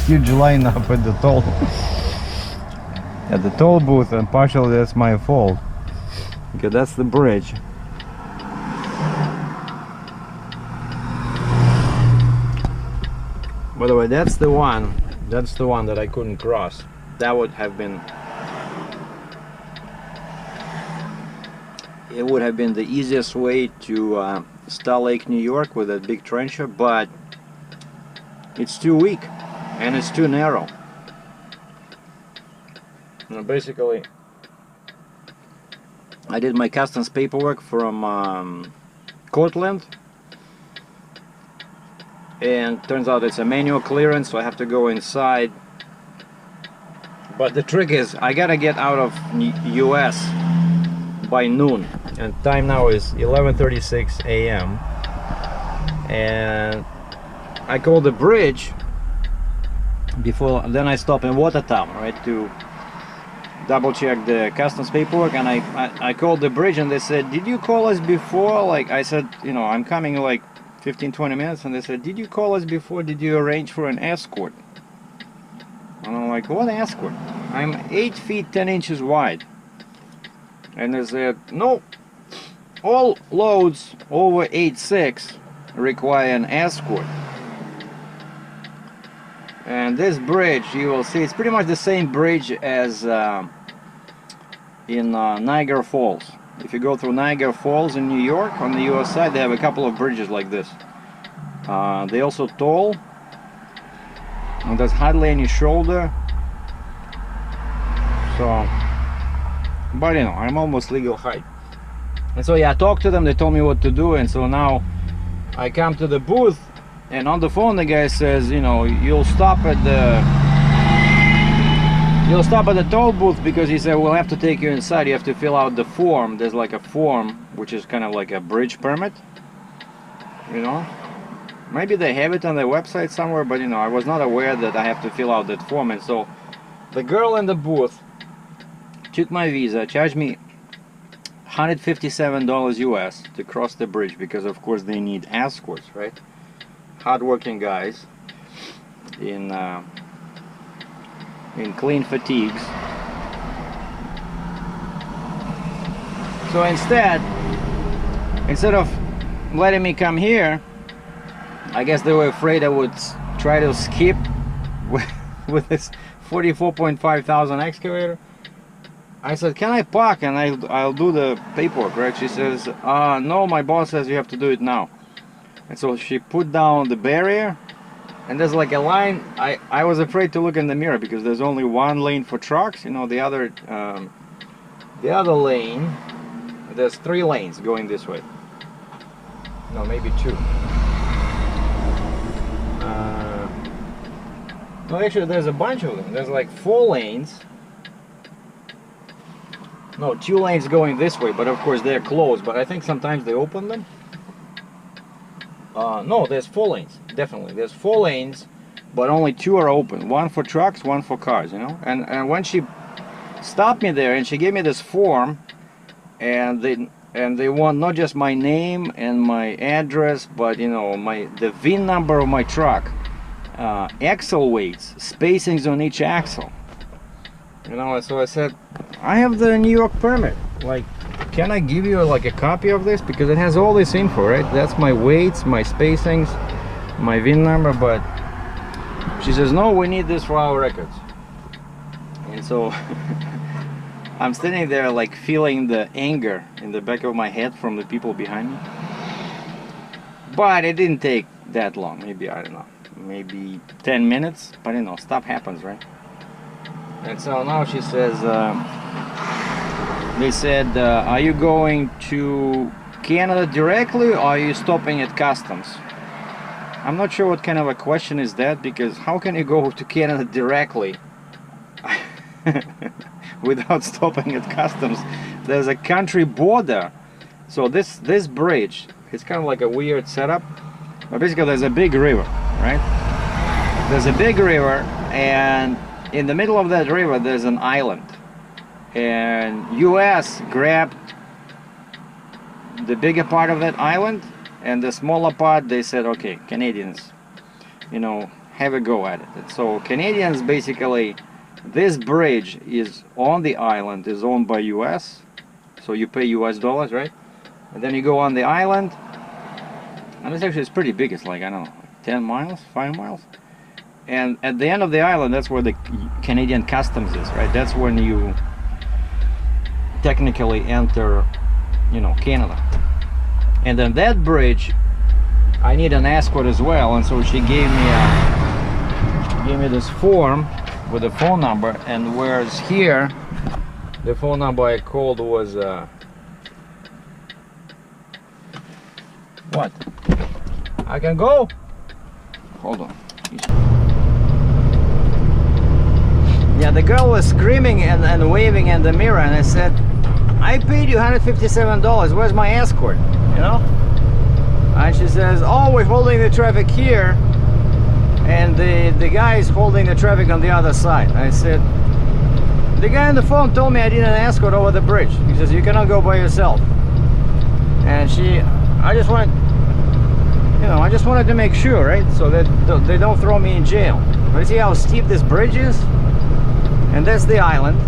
huge lineup at the toll booth, and partially that's my fault. Okay, that's the bridge. By the way, that's the one that I couldn't cross. That would have been, it would have been the easiest way to Star Lake, New York with that big trencher, but it's too weak and it's too narrow. And basically, I did my customs paperwork from Cortland, and turns out it's a manual clearance, so I have to go inside. But the trick is, I gotta get out of US by noon, and time now is 11:36 a.m. and I call the bridge before, then I stop in Watertown, right, to double check the customs paperwork, and I called the bridge, and they said, did you call us before? Like, I said, you know, I'm coming like 15-20 minutes, and they said, did you call us before? Did you arrange for an escort? And I'm like, what escort? I'm 8 feet 10 inches wide. And they said, no, all loads over 8.6 require an escort. And this bridge, you will see, it's pretty much the same bridge as in Niagara Falls. If you go through Niagara Falls in New York, on the US side, they have a couple of bridges like this. They also toll, and there's hardly any shoulder. So, but you know, I'm almost legal height. And so yeah, I talked to them, they told me what to do, and so now I come to the booth, and on the phone the guy says, you know, you'll stop at the toll booth, because he said we'll have to take you inside. You have to fill out the form. There's like a form which is kind of like a bridge permit, you know. Maybe they have it on their website somewhere, but you know, I was not aware that I have to fill out that form. And so the girl in the booth took my visa, charged me $157 US to cross the bridge, because of course they need escorts, right? Hard-working guys in clean fatigues. So instead of letting me come here, I guess they were afraid I would try to skip with this 44.5 thousand excavator. I said, can I park and I'll do the paperwork, right? She says, no, my boss says you have to do it now. And so she put down the barrier, and there's like a line. I was afraid to look in the mirror, because there's only one lane for trucks, you know. The other lane, there's 3 lanes going this way. No, maybe 2. No, actually there's a bunch of them. There's like 4 lanes. No, 2 lanes going this way, but of course they're closed, but I think sometimes they open them. No, there's 4 lanes, definitely. There's 4 lanes, but only 2 are open. 1 for trucks, 1 for cars, you know. And when she stopped me there and she gave me this form, and they want not just my name and my address, but you know, the VIN number of my truck, axle weights, spacings on each axle. You know, so I said, I have the New York permit. Like, can I give you like a copy of this? Because it has all this info, right? That's my weights, my spacings, my VIN number. But she says, no, we need this for our records. And so I'm standing there like feeling the anger in the back of my head from the people behind me. But it didn't take that long. Maybe, I don't know, maybe 10 minutes. But you know, stuff happens, right? And so now she says, they said, are you going to Canada directly, or are you stopping at customs? I'm not sure what kind of a question is that, because how can you go to Canada directly without stopping at customs? There's a country border. So this bridge, it's kind of like a weird setup. But basically there's a big river, right? There's a big river, and in the middle of that river there's an island, and US grabbed the bigger part of that island, and the smaller part they said, okay, Canadians, you know, have a go at it. So Canadians basically, this bridge is on the island, is owned by US, so you pay US dollars, right? And then you go on the island, and it's pretty big. It's like, I don't know, 10 miles, 5 miles. And at the end of the island, that's where the Canadian customs is, right? That's when you technically enter, you know, Canada. And then that bridge, I need an escort as well, and so she gave me this form with a phone number, and whereas here the phone number I called was what? I can go? Hold on. Yeah, the girl was screaming and waving in the mirror, and I said, I paid you $157, where's my escort? You know? And she says, oh, we're holding the traffic here, and the guy is holding the traffic on the other side. I said, the guy on the phone told me I need an escort over the bridge. He says, you cannot go by yourself. And I just wanted, you know, I just wanted to make sure, right? So that they don't throw me in jail. But you see how steep this bridge is? And that's the island.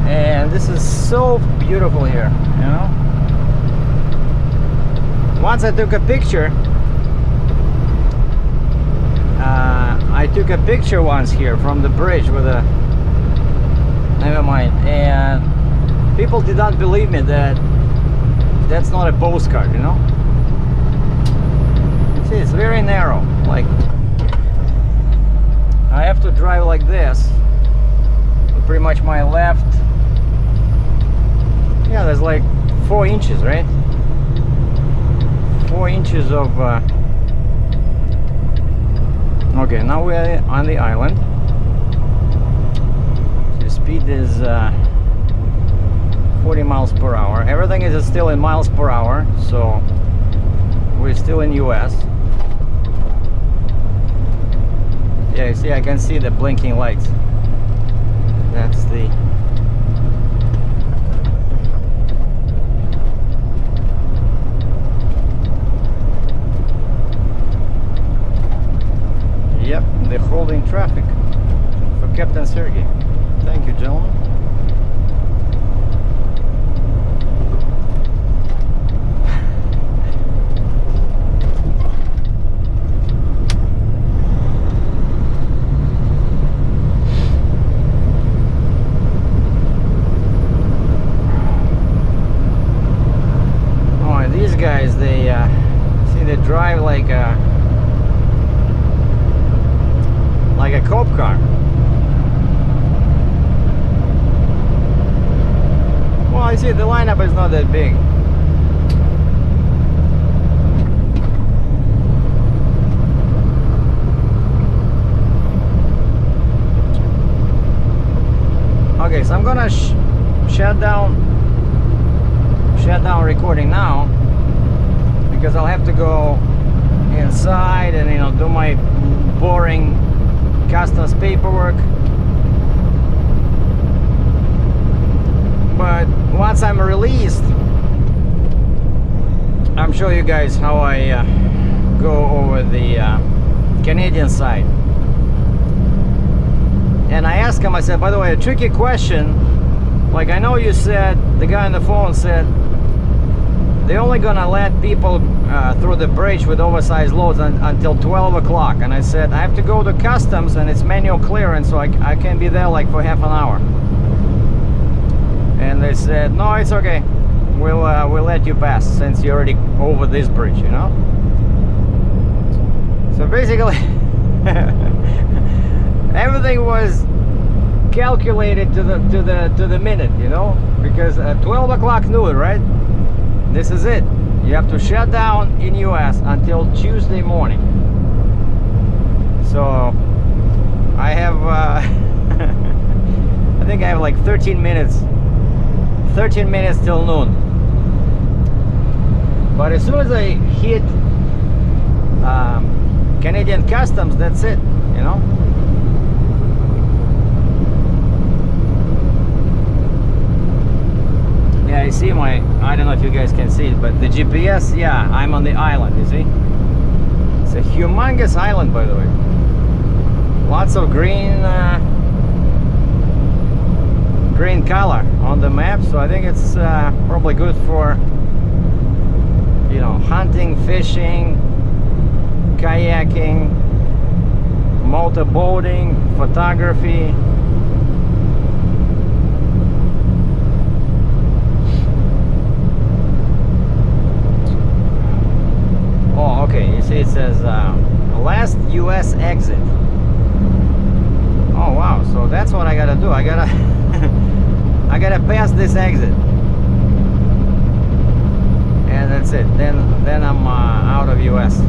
And this is so beautiful here, you know? Once I took a picture, once here from the bridge with a, never mind, and people did not believe me that that's not a postcard, you know? See, it's very narrow, like I have to drive like this, pretty much my left, yeah, there's like 4 inches, right? 4 inches of okay, now we're on the island. The speed is 40 miles per hour. Everything is still in miles per hour, so we're still in US. Yeah, you see, I can see the blinking lights. That's the yep, they're holding traffic for Captain Sergei. Thank you, gentlemen. Oh, these guys, they see, they drive like a cop car. Well, I see the lineup is not that big. Okay, so I'm gonna shut down recording now, because I'll have to go inside and, you know, do my boring customs paperwork. But once I'm released, I'm showing you guys how I go over the Canadian side. And I asked him, I said, by the way, a tricky question, like, I know you said, the guy on the phone said they're only gonna let people through the bridge with oversized loads until 12 o'clock. And I said, I have to go to customs and it's manual clearance, so I can be there like for half an hour. And they said, no, it's okay, we'll let you pass since you're already over this bridge, you know? So basically everything was calculated to the minute, you know, because at 12 o'clock noon, right? This is it. You have to shut down in US until Tuesday morning. So I have I think I have like 13 minutes till noon. But as soon as I hit Canadian customs, that's it, you know. Yeah, I see I don't know if you guys can see it, but the GPS, yeah, I'm on the island, you see? It's a humongous island, by the way. Lots of green green color on the map, so I think it's probably good for, you know, hunting, fishing, kayaking, motorboating, photography. Oh, okay, you see it says last US exit. Oh wow, so that's what I gotta do. I gotta I gotta pass this exit, and that's it. Then I'm out of US.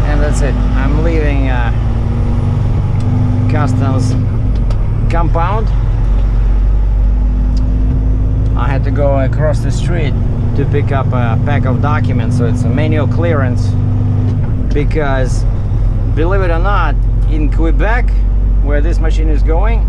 And that's it. I'm leaving customs compound. I had to go across the street to pick up a pack of documents, so it's a manual clearance, because believe it or not, in Quebec, where this machine is going,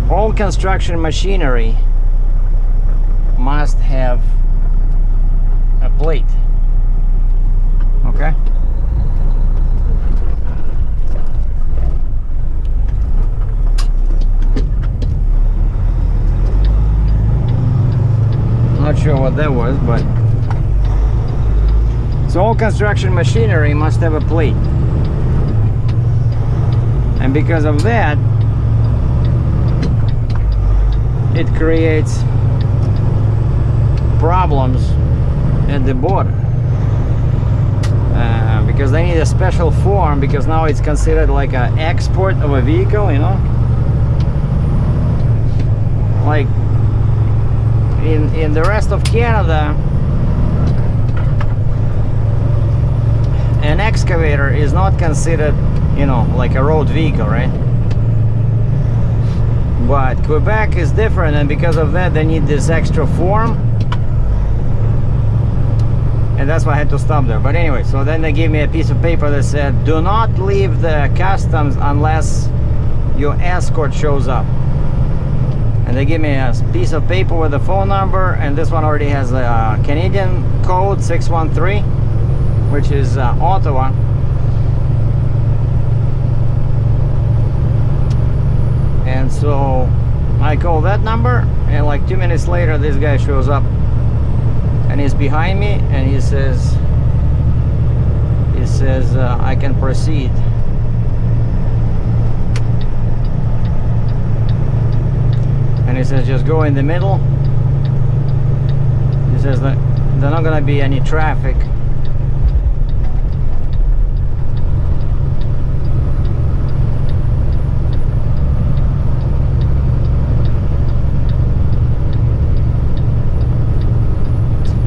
all construction machinery must have a plate. Okay? Not sure what that was, but so all construction machinery must have a plate, and because of that, it creates problems at the border, because they need a special form, because now it's considered like an export of a vehicle, you know, like in the rest of Canada, an excavator is not considered, you know, like a road vehicle, right? But Quebec is different, and because of that they need this extra form, and that's why I had to stop there. But anyway, so then they gave me a piece of paper that said, do not leave the customs unless your escort shows up. And they give me a piece of paper with a phone number, and this one already has a Canadian code 613, which is Ottawa. And so I call that number, and like 2 minutes later this guy shows up, and he's behind me, and he says I can proceed. And he says just go in the middle. He says that there's not gonna be any traffic.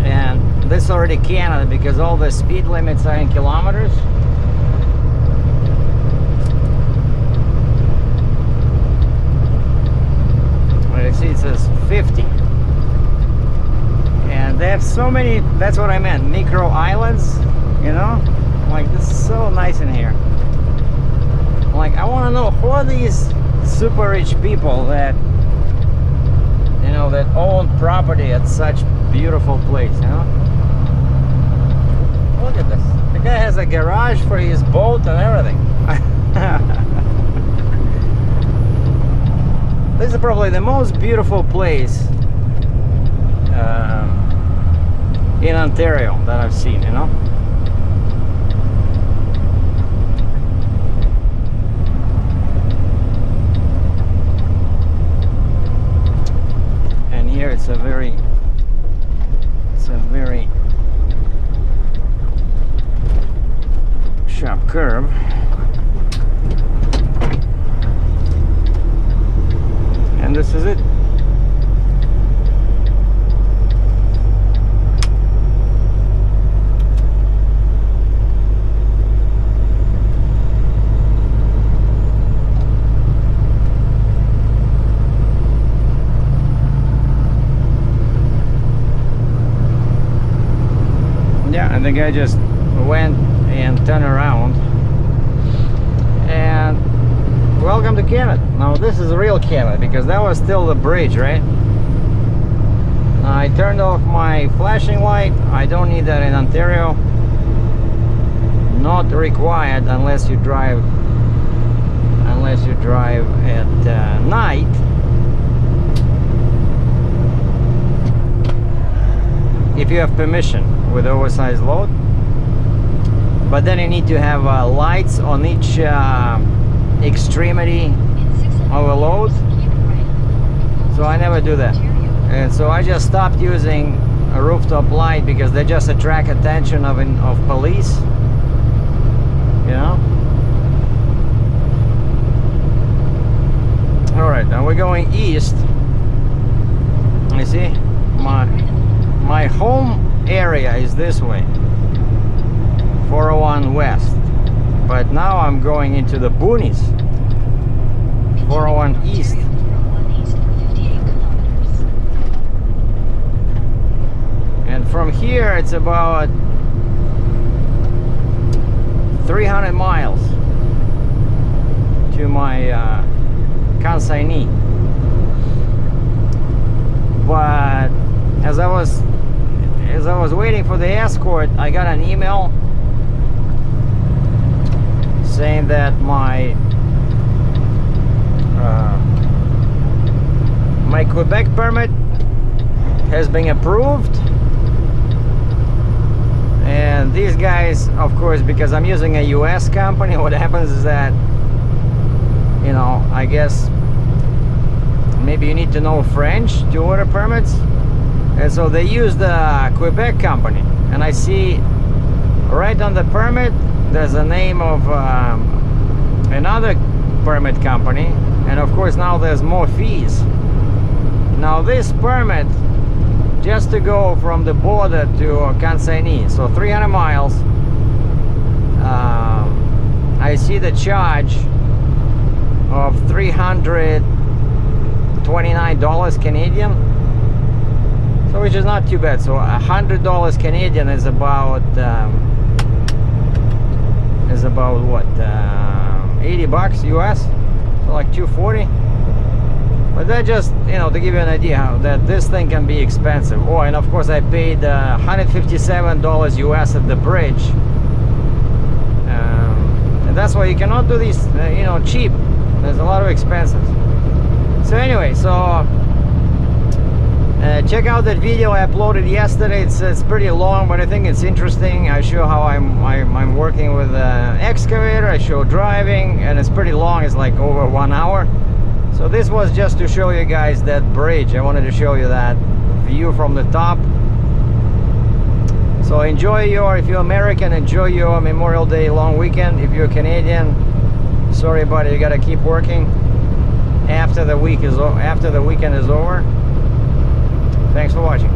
And this is already Canada, because all the speed limits are in kilometers. See, it says 50, and they have so many, that's what I meant, micro islands, you know, like this is so nice in here. Like, I want to know who are these super rich people that, you know, that own property at such beautiful place, you know. Look at this, the guy has a garage for his boat and everything. This is probably the most beautiful place in Ontario that I've seen, you know. And here it's a very sharp curve. And this is it. Yeah, and the guy just went and turned around, and welcome to Canada. Now this is real Canada because that was still the bridge, right? I turned off my flashing light. I don't need that in Ontario. Not required unless you drive at night. If you have permission with oversized load. But then you need to have lights on each extremity of a load. So I never do that. And so I just stopped using a rooftop light because they just attract attention of police. You know? Alright, now we're going east. You see? My home area is this way. 401 west. But now I'm going into the boonies. 401 east. And from here it's about 300 miles to my consignee. But as I was waiting for the escort, I got an email saying that my Quebec permit has been approved. And these guys, of course, because I'm using a US company, what happens is that, you know, I guess maybe you need to know French to order permits. And so they use the Quebec company. And I see right on the permit, there's a name of another permit company. And of course now there's more fees. Now this permit, just to go from the border to consignee, so 300 miles, I see the charge of $329 Canadian, so which is not too bad. So $100 Canadian is about what, 80 bucks US, so like 240. But that just, you know, to give you an idea how that this thing can be expensive. Oh, and of course I paid $157 US at the bridge. And that's why you cannot do these, you know, cheap. There's a lot of expenses. So anyway, so check out that video I uploaded yesterday. It's pretty long, but I think it's interesting. I show how I'm working with an excavator. I show driving, and it's pretty long. It's like over 1 hour. So this was just to show you guys that bridge. I wanted to show you that view from the top. So enjoy if you're American, enjoy your Memorial Day long weekend. If you're Canadian, sorry buddy, you gotta keep working after the weekend is over. Thanks for watching.